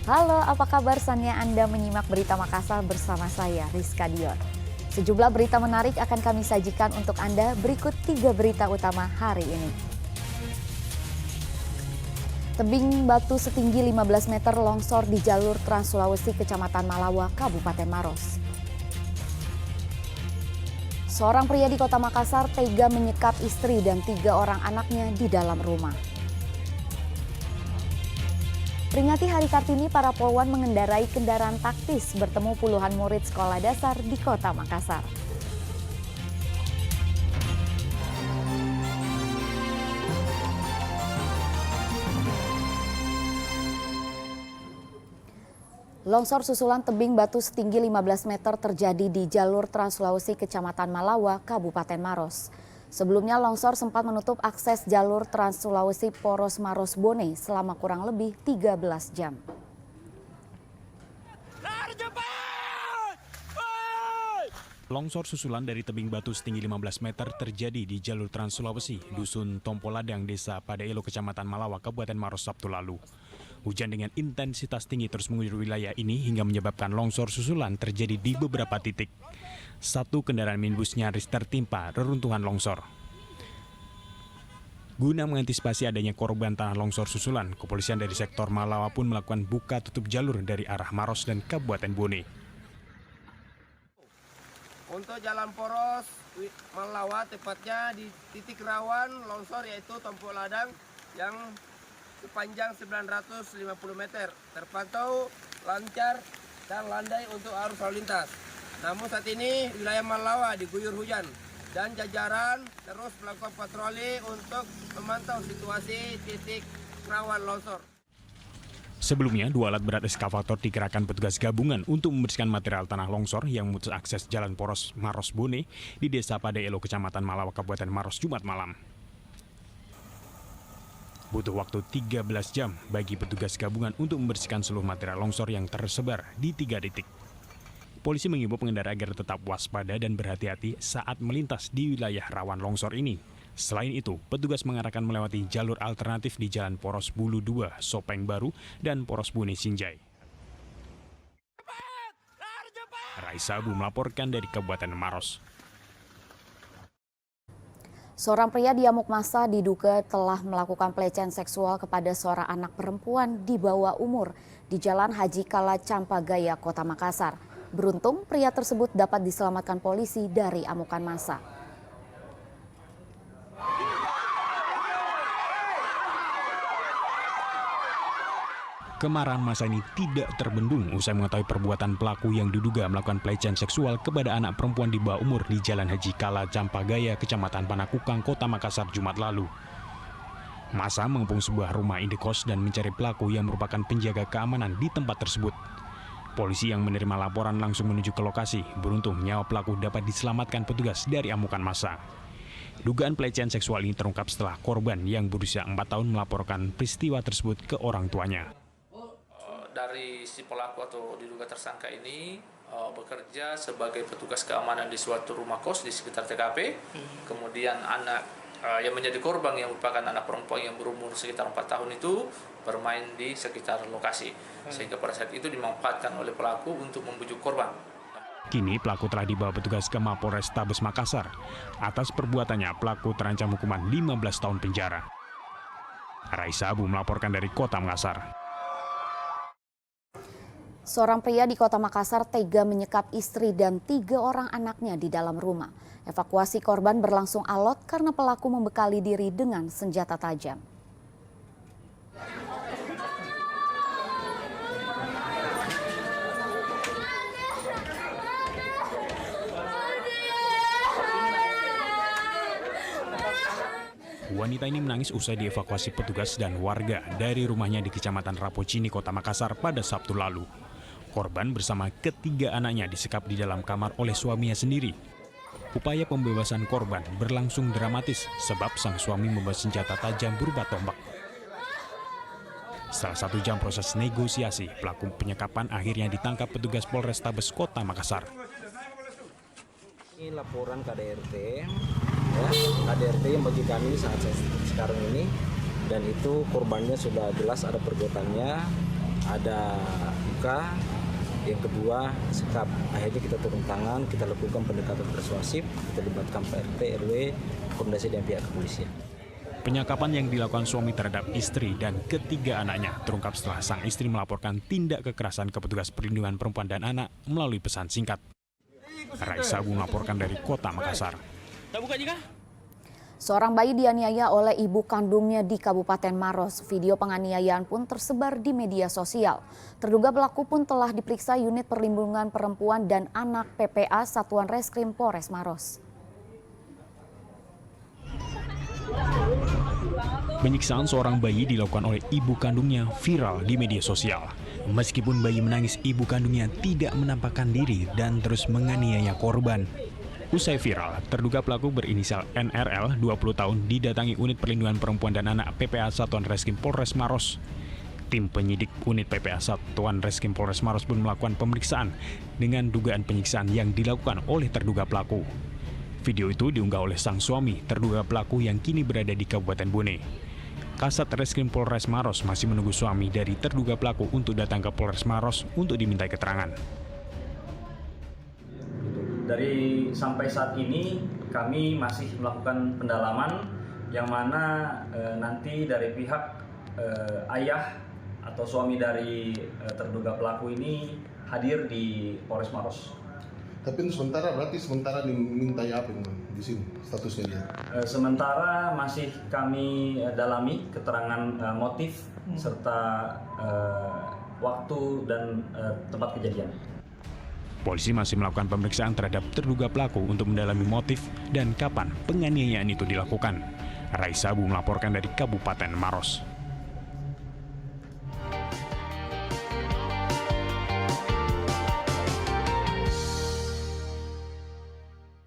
Halo, apa kabar? Saatnya Anda menyimak Berita Makassar bersama saya, Rizka Dion. Sejumlah berita menarik akan kami sajikan untuk Anda. Berikut 3 berita utama hari ini. Tebing batu setinggi 15 meter longsor di jalur Trans Sulawesi, Kecamatan Malawa, Kabupaten Maros. Seorang pria di Kota Makassar tega menyekap istri dan 3 orang anaknya di dalam rumah. Peringati Hari Kartini, para polwan mengendarai kendaraan taktis bertemu puluhan murid sekolah dasar di Kota Makassar. Longsor susulan tebing batu setinggi 15 meter terjadi di jalur Trans Sulawesi, Kecamatan Malawa, Kabupaten Maros. Sebelumnya longsor sempat menutup akses jalur Trans Sulawesi Poros Maros Bone selama kurang lebih 13 jam. Longsor susulan dari tebing batu setinggi 15 meter terjadi di jalur Trans Sulawesi, Dusun Tompoladang, Desa Padaelo, Kecamatan Malawa, Kabupaten Maros, Sabtu lalu. Hujan dengan intensitas tinggi terus mengguyur wilayah ini hingga menyebabkan longsor susulan terjadi di beberapa titik. Satu kendaraan minibus nyaris tertimpa reruntuhan longsor. Guna mengantisipasi adanya korban tanah longsor susulan, kepolisian dari sektor Malawa pun melakukan buka tutup jalur dari arah Maros dan Kabupaten Bone. Untuk jalan poros Malawa, tepatnya di titik rawan longsor yaitu Tompok Ladang yang sepanjang 950 meter, terpantau lancar dan landai untuk arus lalu lintas. Namun saat ini wilayah Malawa diguyur hujan dan jajaran terus melakukan patroli untuk memantau situasi titik rawan longsor. Sebelumnya, 2 alat berat eskavator dikerahkan petugas gabungan untuk membersihkan material tanah longsor yang memutus akses jalan poros Maros Bone di Desa Padaelo, Kecamatan Malawa, Kabupaten Maros, Jumat malam. Butuh waktu 13 jam bagi petugas gabungan untuk membersihkan seluruh material longsor yang tersebar di 3 titik. Polisi mengimbau pengendara agar tetap waspada dan berhati-hati saat melintas di wilayah rawan longsor ini. Selain itu, petugas mengarahkan melewati jalur alternatif di Jalan Poros Bulu 2, Sopeng Baru, dan Poros Bone Sinjai. Raisa Abu melaporkan dari Kabupaten Maros. Seorang pria diamuk massa diduga telah melakukan pelecehan seksual kepada seorang anak perempuan di bawah umur di Jalan Haji Kala Campagaya, Kota Makassar. Beruntung pria tersebut dapat diselamatkan polisi dari amukan massa. Kemarahan massa ini tidak terbendung usai mengetahui perbuatan pelaku yang diduga melakukan pelecehan seksual kepada anak perempuan di bawah umur di Jalan Haji Kala Campagaya, Kecamatan Panakukang, Kota Makassar, Jumat lalu. Massa mengepung sebuah rumah indekos dan mencari pelaku yang merupakan penjaga keamanan di tempat tersebut. Polisi yang menerima laporan langsung menuju ke lokasi. Beruntung nyawa pelaku dapat diselamatkan petugas dari amukan massa. Dugaan pelecehan seksual ini terungkap setelah korban yang berusia 4 tahun melaporkan peristiwa tersebut ke orang tuanya. Dari si pelaku atau diduga tersangka ini bekerja sebagai petugas keamanan di suatu rumah kos di sekitar TKP. Kemudian anak yang menjadi korban yang merupakan anak perempuan yang berumur sekitar 4 tahun itu bermain di sekitar lokasi. Sehingga pada saat itu dimanfaatkan oleh pelaku untuk membujuk korban. Kini pelaku telah dibawa petugas ke Mapolres Tabes Makassar. Atas perbuatannya pelaku terancam hukuman 15 tahun penjara. Raisa Abu melaporkan dari Kota Makassar. Seorang pria di Kota Makassar tega menyekap istri dan 3 orang anaknya di dalam rumah. Evakuasi korban berlangsung alot karena pelaku membekali diri dengan senjata tajam. Wanita ini menangis usai dievakuasi petugas dan warga dari rumahnya di Kecamatan Rapocini, Kota Makassar pada Sabtu lalu. Korban bersama ketiga anaknya disekap di dalam kamar oleh suaminya sendiri. Upaya pembebasan korban berlangsung dramatis sebab sang suami membawa senjata tajam berupa tombak. Setelah 1 jam proses negosiasi, pelaku penyekapan akhirnya ditangkap petugas Polrestabes Kota Makassar. Ini laporan KDRT, ya, KDRT yang bagi kami saat sekarang ini, dan itu korbannya sudah jelas ada perbuatannya, ada luka. Yang kedua, sikap. Akhirnya kita turun tangan, kita lakukan pendekatan persuasif, kita libatkan PRT, RW, koordinasi dengan pihak kepolisian. Penyekapan yang dilakukan suami terhadap istri dan ketiga anaknya terungkap setelah sang istri melaporkan tindak kekerasan ke petugas perlindungan perempuan dan anak melalui pesan singkat. Raisa Abu melaporkan dari Kota Makassar. Seorang bayi dianiaya oleh ibu kandungnya di Kabupaten Maros. Video penganiayaan pun tersebar di media sosial. Terduga pelaku pun telah diperiksa Unit Perlindungan Perempuan dan Anak PPA Satuan Reskrim Polres Maros. Penyiksaan seorang bayi dilakukan oleh ibu kandungnya viral di media sosial. Meskipun bayi menangis, ibu kandungnya tidak menampakkan diri dan terus menganiaya korban. Usai viral, terduga pelaku berinisial NRL, 20 tahun, didatangi Unit Perlindungan Perempuan dan Anak PPA Satuan Reskrim Polres Maros. Tim penyidik Unit PPA Satuan Reskrim Polres Maros pun melakukan pemeriksaan dengan dugaan penyiksaan yang dilakukan oleh terduga pelaku. Video itu diunggah oleh sang suami, terduga pelaku yang kini berada di Kabupaten Bone. Kasat Reskrim Polres Maros masih menunggu suami dari terduga pelaku untuk datang ke Polres Maros untuk dimintai keterangan. Dari sampai saat ini kami masih melakukan pendalaman yang mana nanti dari pihak ayah atau suami dari terduga pelaku ini hadir di Polres Maros. Tapi berarti sementara dimintai apa di sini statusnya dia? Sementara masih kami dalami keterangan motif serta waktu dan tempat kejadian. Polisi masih melakukan pemeriksaan terhadap terduga pelaku untuk mendalami motif dan kapan penganiayaan itu dilakukan. Raisa Abu melaporkan dari Kabupaten Maros.